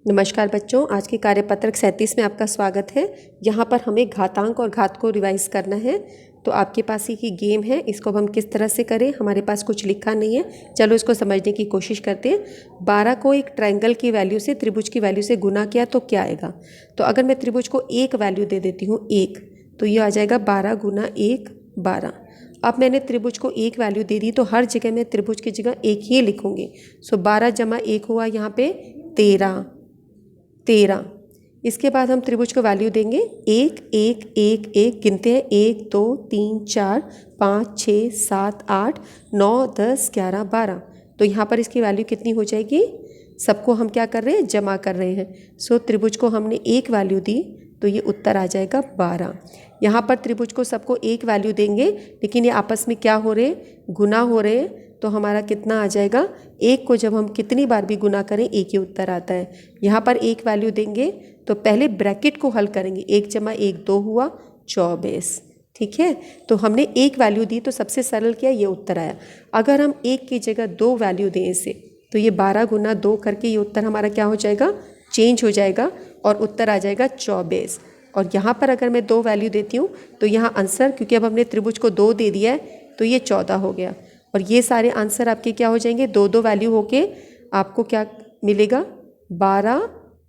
नमस्कार बच्चों, आज के कार्यपत्रक 37 में आपका स्वागत है। यहाँ पर हमें घातांक और घात को रिवाइज करना है। तो आपके पास ही गेम है, इसको अब हम किस तरह से करें, हमारे पास कुछ लिखा नहीं है। चलो इसको समझने की कोशिश करते हैं। 12 को एक ट्रायंगल की वैल्यू से, त्रिभुज की वैल्यू से गुना किया तो क्या आएगा। तो अगर मैं त्रिभुज को एक वैल्यू दे देती हूँ 1, तो ये आ जाएगा 12 गुना 1 12। अब मैंने त्रिभुज को एक वैल्यू दे दी तो हर जगह मैं त्रिभुज की जगह एक ही लिखूंगी। सो 12 जमा 1 हुआ यहाँ पे 13। इसके बाद हम त्रिभुज को वैल्यू देंगे 1 1 1 1, गिनते हैं 1 2 3 4 5 6 7 8 9 10 11 12। तो यहाँ पर इसकी वैल्यू कितनी हो जाएगी। सबको हम क्या कर रहे हैं, जमा कर रहे हैं। सो त्रिभुज को हमने एक वैल्यू दी तो ये उत्तर आ जाएगा 12। यहाँ पर त्रिभुज को सबको एक वैल्यू देंगे, लेकिन ये आपस में क्या हो रहे हैं, गुना हो रहे हैं। तो हमारा कितना आ जाएगा, एक को जब हम कितनी बार भी गुना करें एक ही उत्तर आता है। यहाँ पर एक वैल्यू देंगे तो पहले ब्रैकेट को हल करेंगे। 1 जमा 1 2 हुआ 24। ठीक है, तो हमने एक वैल्यू दी तो सबसे सरल किया, ये उत्तर आया। अगर हम एक की जगह दो वैल्यू दें इसे, तो ये 12 गुना 2 करके ये उत्तर हमारा क्या हो जाएगा, चेंज हो जाएगा और उत्तर आ जाएगा 24। और यहाँ पर अगर मैं 2 वैल्यू देती हूँ तो यहाँ आंसर, क्योंकि अब हमने त्रिभुज को 2 दे दिया है तो ये 14 हो गया। और ये सारे आंसर आपके क्या हो जाएंगे, 2 2 वैल्यू होके आपको क्या मिलेगा, 12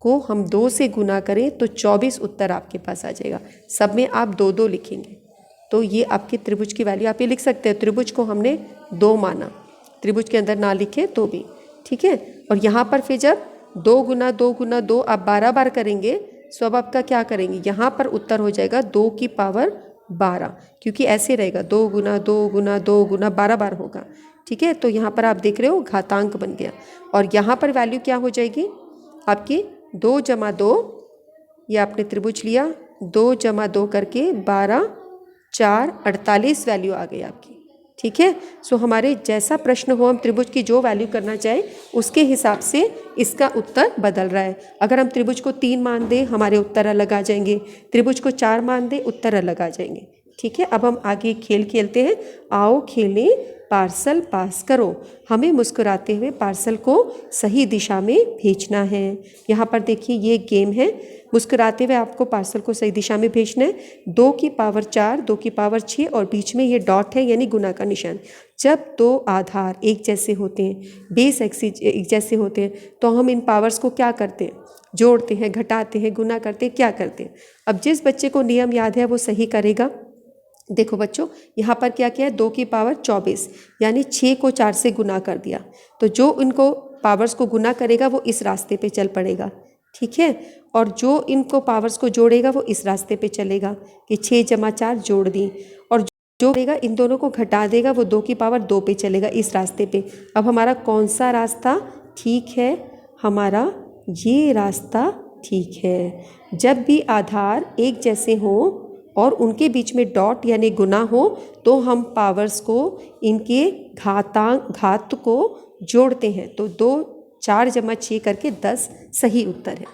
को हम 2 से गुना करें तो 24 उत्तर आपके पास आ जाएगा। सब में आप 2 2 लिखेंगे तो ये आपके त्रिभुज की वैल्यू आप ये लिख सकते हैं। त्रिभुज को हमने 2 माना, त्रिभुज के अंदर ना लिखे तो भी ठीक है। और यहाँ पर फिर जब 2 गुना 2 गुना 2 आप 12 बार करेंगे, सो अब आपका क्या करेंगे, यहाँ पर उत्तर हो जाएगा 2 की पावर 12, क्योंकि ऐसे रहेगा 2 गुना 2 गुना 2 गुना 12 बार होगा। ठीक है, तो यहाँ पर आप देख रहे हो घातांक बन गया। और यहाँ पर वैल्यू क्या हो जाएगी आपकी, 2 जमा 2, ये आपने त्रिभुज लिया, 2 जमा 2 करके 12 4 48 वैल्यू आ गई आपकी। ठीक है, सो हमारे जैसा प्रश्न हो, हम त्रिभुज की जो वैल्यू करना चाहें उसके हिसाब से इसका उत्तर बदल रहा है। अगर हम त्रिभुज को 3 मान दें हमारे उत्तर अलग आ जाएंगे, त्रिभुज को 4 मान दें उत्तर अलग आ जाएंगे। ठीक है, अब हम आगे खेल खेलते हैं। आओ खेलें पार्सल पास करो। हमें मुस्कुराते हुए पार्सल को सही दिशा में भेजना है। यहाँ पर देखिए ये गेम है, मुस्कुराते हुए आपको पार्सल को सही दिशा में भेजना है। 2 की पावर 4 2 की पावर 6 और बीच में ये डॉट है यानी गुना का निशान। जब 2 आधार एक जैसे होते हैं, बेस एक्सिस एक जैसे होते हैं, तो हम इन पावर्स को क्या करते हैं, जोड़ते हैं, घटाते हैं, गुना करते हैं, क्या करते हैं। अब जिस बच्चे को नियम याद है वो सही करेगा। देखो बच्चों, यहाँ पर क्या किया है, 2 की पावर 24 यानी 6 को 4 से गुना कर दिया। तो जो इनको पावर्स को गुना करेगा वो इस रास्ते पे चल पड़ेगा। ठीक है, और जो इनको पावर्स को जोड़ेगा वो इस रास्ते पे चलेगा कि 6 जमा 4 जोड़ दी। और जो करेगा इन दोनों को घटा देगा वो 2 की पावर 2 पे चलेगा, इस रास्ते पे। अब हमारा कौन सा रास्ता ठीक है, हमारा ये रास्ता ठीक है। जब भी आधार एक जैसे हों और उनके बीच में डॉट यानी गुना हो तो हम पावर्स को, इनके घात को जोड़ते हैं। तो 2 4 जमा 6 करके 10 सही उत्तर है।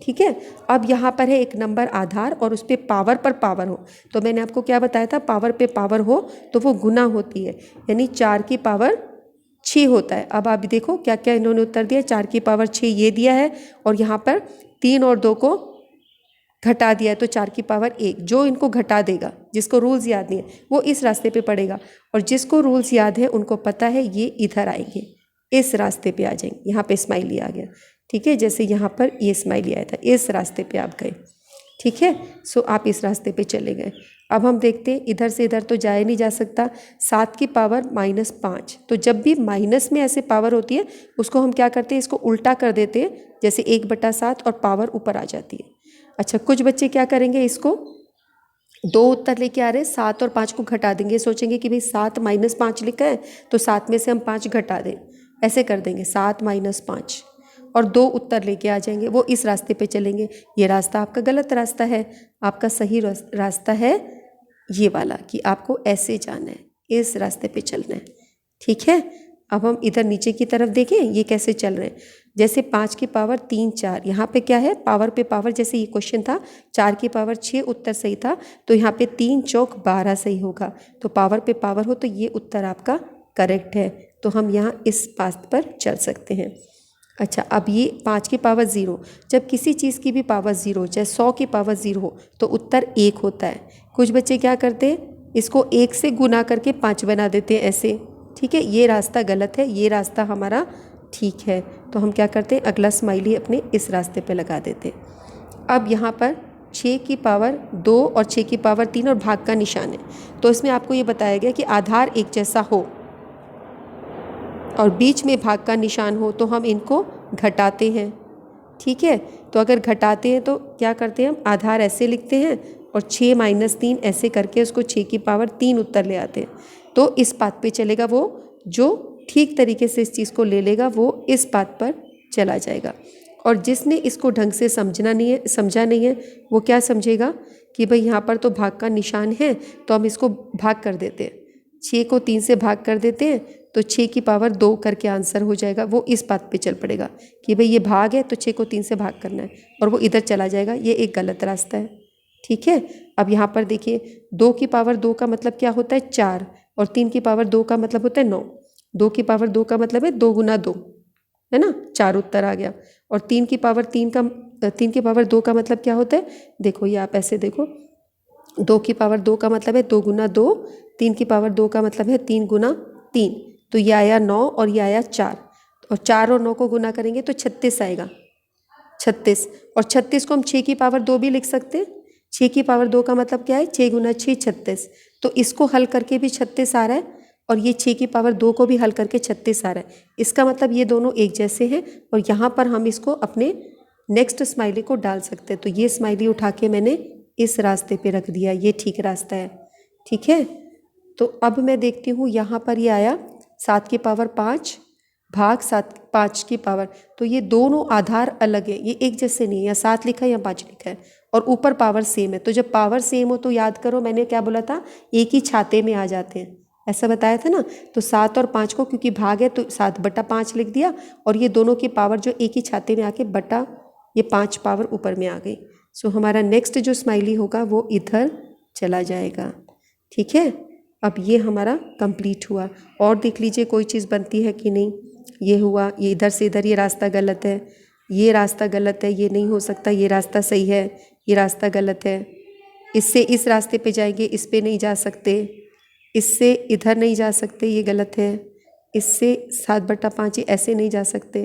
ठीक है, अब यहाँ पर है एक नंबर आधार और उस पर पावर हो। तो मैंने आपको क्या बताया था, पावर पे पावर हो तो वो गुना होती है, यानी 4 की पावर 6 होता है। अब आप देखो क्या क्या इन्होंने उत्तर दिया, 4 की पावर 6 ये दिया है और यहाँ पर 3 और 2 को घटा दिया है तो 4 की पावर 1। जो इनको घटा देगा, जिसको रूल्स याद नहीं है वो इस रास्ते पे पड़ेगा, और जिसको रूल्स याद है उनको पता है ये इधर आएंगे, इस रास्ते पे आ जाएंगे। यहाँ पे स्माइली आ गया। ठीक है, जैसे यहाँ पर ये स्माइली आया था, इस रास्ते पे आप गए। ठीक है, सो आप इस रास्ते पे चले गए। अब हम देखते हैं, इधर से इधर तो जाया नहीं जा सकता। 7 की पावर -5, तो जब भी माइनस में ऐसे पावर होती है उसको हम क्या करते हैं, इसको उल्टा कर देते हैं, जैसे 1/7 और पावर ऊपर आ जाती है। अच्छा, कुछ बच्चे क्या करेंगे, इसको 2 उत्तर लेके आ रहे हैं, 7 और 5 को घटा देंगे। सोचेंगे कि भाई 7 - 5 लिखा है तो 7 में से हम 5 घटा दें, ऐसे कर देंगे 7 - 5 और 2 उत्तर लेके आ जाएंगे। वो इस रास्ते पे चलेंगे। ये रास्ता आपका गलत रास्ता है, आपका सही रास्ता है ये वाला, कि आपको ऐसे जाना है, इस रास्ते पे चलना है। ठीक है, अब हम इधर नीचे की तरफ देखें ये कैसे चल रहे हैं। जैसे 5 की पावर 3 4, यहाँ पे क्या है, पावर पे पावर, जैसे ये क्वेश्चन था 4 की पावर 6 उत्तर सही था, तो यहाँ पे 3 चौक 12 सही होगा। तो पावर पे पावर हो तो ये उत्तर आपका करेक्ट है। तो हम यहाँ इस बात पर चल सकते हैं। अच्छा, अब ये 5 की पावर 0, जब किसी चीज़ की भी पावर 0 हो, चाहे 100 की पावर 0 हो, तो उत्तर 1 होता है। कुछ बच्चे क्या करते हैं, इसको 1 से गुना करके 5 बना देते हैं ऐसे। ठीक है, ये रास्ता गलत है, ये रास्ता हमारा ठीक है। तो हम क्या करते हैं, अगला स्माइली अपने इस रास्ते पे लगा देते हैं। अब यहाँ पर 6 की पावर 2 और 6 की पावर 3 और भाग का निशान है। तो इसमें आपको ये बताया गया कि आधार एक जैसा हो और बीच में भाग का निशान हो तो हम इनको घटाते हैं। ठीक है, तो अगर घटाते हैं तो क्या करते हैं, हम आधार ऐसे लिखते हैं और 6 - 3 ऐसे करके उसको 6 की पावर 3 उत्तर ले आते हैं। तो इस बात पे चलेगा, वो जो ठीक तरीके से इस चीज़ को ले लेगा वो इस बात पर चला जाएगा। और जिसने इसको ढंग से समझा नहीं है वो क्या समझेगा कि भाई यहाँ पर तो भाग का निशान है, तो हम इसको भाग कर देते हैं, 6 को 3 से भाग कर देते हैं, तो 6 की पावर 2 करके आंसर हो जाएगा। वो इस बात पे चल पड़ेगा कि भाई ये भाग है तो 6 को 3 से भाग करना है, और वो इधर चला जाएगा। ये एक गलत रास्ता है। ठीक है, अब यहाँ पर देखिए, 2 की पावर 2 का मतलब क्या होता है, 4, और 3 की पावर 2 का मतलब होता है 9। 2 की पावर 2 का मतलब है 2 गुना 2, है ना, 4 उत्तर आ गया। और 3 की पावर 2 का मतलब क्या होता है, देखो ये आप ऐसे देखो, 2 की पावर 2 का मतलब है 2 गुना 2, 3 की पावर 2 का मतलब है 3 गुना 3, तो ये आया 9 और ये आया 4, और 4 और 9 को गुना करेंगे तो 36 आएगा, 36। और 36 को हम 6 की पावर 2 भी लिख सकते हैं। 6 की पावर 2 का मतलब क्या है, 6 गुना 6 36, तो इसको हल करके भी 36 आ रहा है, और ये 6 की पावर 2 को भी हल करके 36 आ रहा है। इसका मतलब ये दोनों एक जैसे हैं, और यहाँ पर हम इसको अपने नेक्स्ट स्माइली को डाल सकते हैं। तो ये स्माइली उठा के मैंने इस रास्ते पे रख दिया, ये ठीक रास्ता है। ठीक है, तो अब मैं देखती हूँ यहाँ पर ये आया 7 की पावर 5 भाग 5 की पावर, तो ये दोनों आधार अलग है, ये एक जैसे नहीं है, या 7 लिखा है या 5 लिखा है, और ऊपर पावर सेम है। तो जब पावर सेम हो तो याद करो मैंने क्या बोला था, एक ही छाते में आ जाते हैं, ऐसा बताया था ना। तो 7 और 5 को क्योंकि भाग है तो 7/5 लिख दिया, और ये दोनों की पावर जो एक ही छाते में आके बटा ये 5 पावर ऊपर में आ गई। सो हमारा नेक्स्ट जो स्माइली होगा वो इधर चला जाएगा। ठीक है, अब ये हमारा कंप्लीट हुआ। और देख लीजिए कोई चीज़ बनती है कि नहीं। ये हुआ, ये इधर से इधर, ये रास्ता गलत है, ये रास्ता गलत है, ये नहीं हो सकता, ये रास्ता सही है, ये रास्ता गलत है, इससे इस रास्ते पे जाएंगे, इस पे नहीं जा सकते, इससे इधर नहीं जा सकते, ये गलत है, इससे 7/5 ऐसे नहीं जा सकते,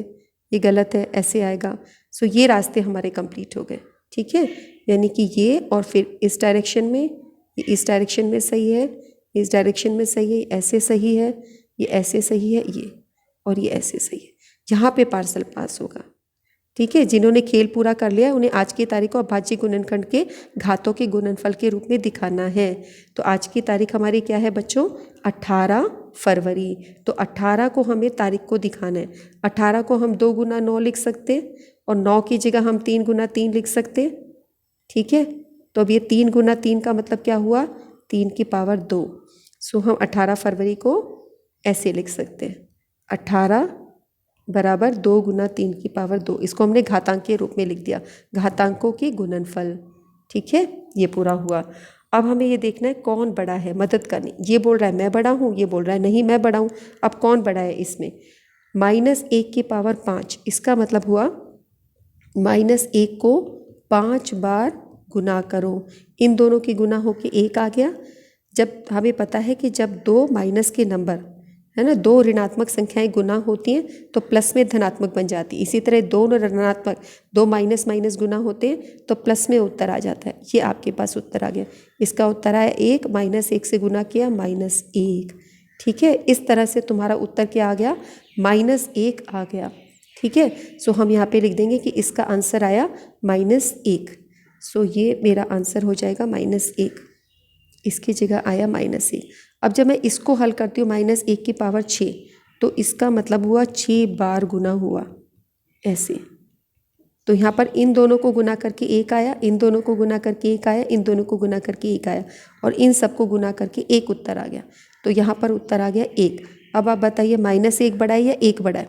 ये गलत है, ऐसे आएगा। सो ये रास्ते हमारे कंप्लीट हो गए। ठीक है, यानी कि ये, और फिर इस डायरेक्शन में, ये इस डायरेक्शन में सही है, इस डायरेक्शन में सही है, ऐसे सही है, ये ऐसे सही है, ये, और ये ऐसे सही है। यहाँ पे पार्सल पास होगा। ठीक है, जिन्होंने खेल पूरा कर लिया उन्हें आज की तारीख को अभाज्य गुणनखंड के घातों के गुणनफल के रूप में दिखाना है। तो आज की तारीख हमारी क्या है बच्चों, 18 फरवरी। तो 18 को हमें तारीख को दिखाना है। 18 को हम 2 गुना 9 लिख सकते, और 9 की जगह हम 3 गुना 3 लिख सकते। ठीक है, तो अब ये 3 गुना 3 का मतलब क्या हुआ, 3 की पावर 2। सो हम 18 फरवरी को ऐसे लिख सकते हैं, 18 बराबर 2 गुना 3 की पावर 2। इसको हमने घातांक के रूप में लिख दिया, घातांकों के गुणनफल। ठीक है, ये पूरा हुआ। अब हमें ये देखना है कौन बड़ा है, मदद करनी। ये बोल रहा है मैं बड़ा हूँ, ये बोल रहा है नहीं मैं बड़ा हूँ। अब कौन बड़ा है इसमें, -1 की पावर 5, इसका मतलब हुआ -1 को 5 बार गुना करो। इन दोनों की गुना होके 1 आ गया। जब हमें पता है कि जब 2 माइनस के नंबर, है ना, 2 ऋणात्मक संख्याएं गुना होती हैं तो प्लस में धनात्मक बन जाती है। इसी तरह 2 ऋणात्मक, 2 माइनस माइनस गुना होते हैं तो प्लस में उत्तर आ जाता है। ये आपके पास उत्तर आ गया। इसका उत्तर आया 1, -1 से गुना किया -1। ठीक है, इस तरह से तुम्हारा उत्तर क्या आ गया, -1 आ गया। ठीक है, सो हम यहाँ पे लिख देंगे कि इसका आंसर आया -1। सो ये मेरा आंसर हो जाएगा -1, इसकी जगह आया -1। अब जब मैं इसको हल करती हूँ -1 की पावर 6, तो इसका मतलब हुआ 6 बार गुना हुआ ऐसे। तो यहाँ पर इन दोनों को गुना करके 1 आया, इन दोनों को गुना करके 1 आया, इन दोनों को गुना करके 1 आया, और इन सबको गुना करके 1 उत्तर आ गया। तो यहाँ पर उत्तर आ गया 1। अब आप बताइए -1 बड़ा है या 1 बड़ा है,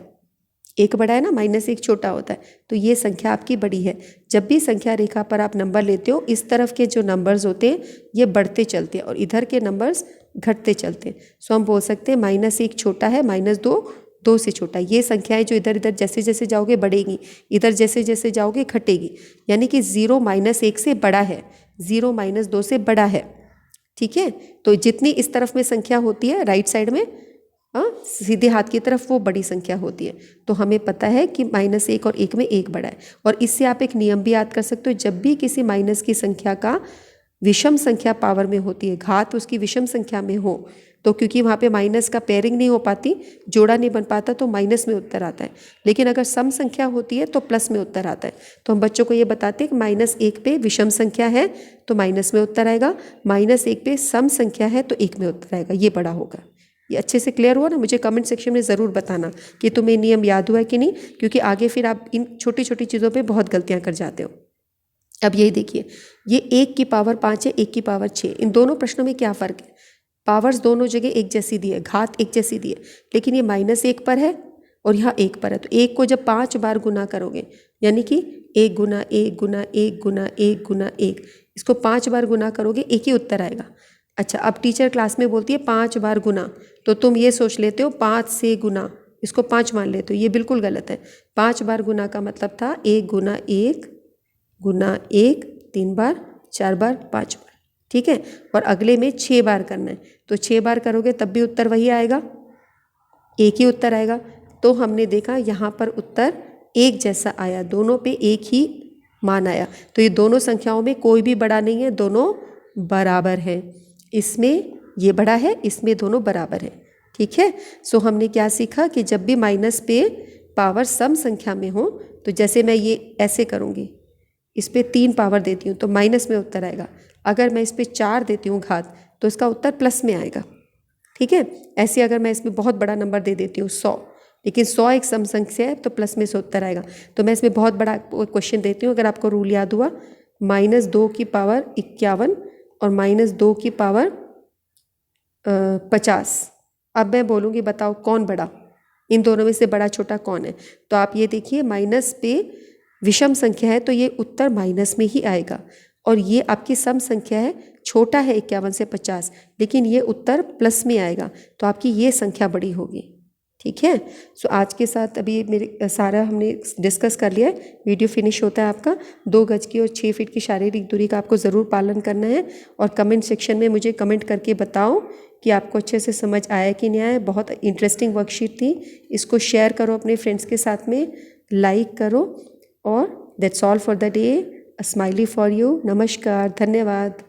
1 बड़ा है ना, -1 छोटा होता है। तो ये संख्या आपकी बड़ी है। जब भी संख्या रेखा पर आप नंबर लेते हो, इस तरफ के जो नंबर्स होते हैं ये बढ़ते चलते हैं और इधर के नंबर्स घटते चलते हैं। सो हम बोल सकते हैं -1 छोटा है, -2 2 से छोटा। ये संख्याएं जो इधर इधर जैसे जैसे जाओगे बढ़ेगी, इधर जैसे जैसे जाओगे घटेगी, यानी कि 0 - 1 से बड़ा है, 0 - 2 से बड़ा है। ठीक है, तो जितनी इस तरफ में संख्या होती है राइट साइड में, सीधे हाथ की तरफ, वो बड़ी संख्या होती है। तो हमें पता है कि -1 और 1 में 1 बड़ा है। और इससे आप एक नियम भी याद कर सकते हो, जब भी किसी माइनस की संख्या का विषम संख्या पावर में होती है, घात उसकी विषम संख्या में हो, तो क्योंकि वहाँ पे माइनस का पेयरिंग नहीं हो पाती, जोड़ा नहीं बन पाता, तो माइनस में उत्तर आता है। लेकिन अगर सम संख्या होती है तो प्लस में उत्तर आता है। तो हम बच्चों को ये बताते हैं कि -1 पे विषम संख्या है तो माइनस में उत्तर आएगा, -1 पे सम संख्या है तो 1 में उत्तर आएगा। ये बड़ा होगा। ये अच्छे से क्लियर हुआ ना? मुझे कमेंट सेक्शन में ज़रूर बताना कि तुम्हें नियम याद हुआ है कि नहीं, क्योंकि आगे फिर आप इन छोटी छोटी चीज़ों पे बहुत गलतियां कर जाते हो। अब यही देखिए, ये 1 की पावर 5 है, 1 की पावर 6। इन दोनों प्रश्नों में क्या फ़र्क है? पावर्स दोनों जगह एक जैसी दी है, घात एक जैसी दी है, लेकिन ये -1 पर है और यहाँ 1 पर है। तो 1 को जब 5 बार गुना करोगे, यानी कि 1 गुना 1 गुना 1 गुना 1 गुना 1, इसको 5 बार गुना करोगे, एक ही उत्तर आएगा। अच्छा, अब टीचर क्लास में बोलती है 5 बार गुना, तो तुम ये सोच लेते हो 5 से गुना, इसको 5 मान लेते हो। ये बिल्कुल गलत है। 5 बार गुना का मतलब था 1 गुना 1 गुना 1, 3 बार, 4 बार, 5 बार। ठीक है, और अगले में 6 बार करना है, तो 6 बार करोगे तब भी उत्तर वही आएगा, एक ही उत्तर आएगा। तो हमने देखा यहाँ पर उत्तर एक जैसा आया, दोनों पे एक ही मान आया। तो ये दोनों संख्याओं में कोई भी बड़ा नहीं है, दोनों बराबर हैं। इसमें ये बड़ा है, इसमें दोनों बराबर हैं। ठीक है, सो हमने क्या सीखा कि जब भी माइनस पे पावर सम संख्या में हो, तो जैसे मैं ये ऐसे करूँगी, इस पर 3 पावर देती हूँ तो माइनस में उत्तर आएगा। अगर मैं इस पर 4 देती हूँ घात, तो इसका उत्तर प्लस में आएगा। ठीक है, ऐसे अगर मैं इसमें बहुत बड़ा नंबर दे देती हूँ 100, लेकिन 100 एक सम संख्या है तो प्लस में से उत्तर आएगा। तो मैं इसमें बहुत बड़ा क्वेश्चन देती हूँ, अगर आपको रूल याद हुआ, -2 की पावर 51 और -2 की पावर 50। अब मैं बोलूँगी बताओ कौन बड़ा, इन दोनों में से बड़ा छोटा कौन है? तो आप ये देखिए, माइनस पे विषम संख्या है तो ये उत्तर माइनस में ही आएगा, और ये आपकी सम संख्या है, छोटा है 51 से 50, लेकिन ये उत्तर प्लस में आएगा, तो आपकी ये संख्या बड़ी होगी। ठीक है, सो आज के साथ अभी मेरे सारा हमने डिस्कस कर लिया है। वीडियो फिनिश होता है आपका। 2 गज की और 6 फीट की शारीरिक दूरी का आपको ज़रूर पालन करना है, और कमेंट सेक्शन में मुझे कमेंट करके बताओ कि आपको अच्छे से समझ आया कि नहीं आया। बहुत इंटरेस्टिंग वर्कशीट थी, इसको शेयर करो अपने फ्रेंड्स के साथ में, लाइक करो, और that's all for the day. A smiley for you. नमस्कार, धन्यवाद।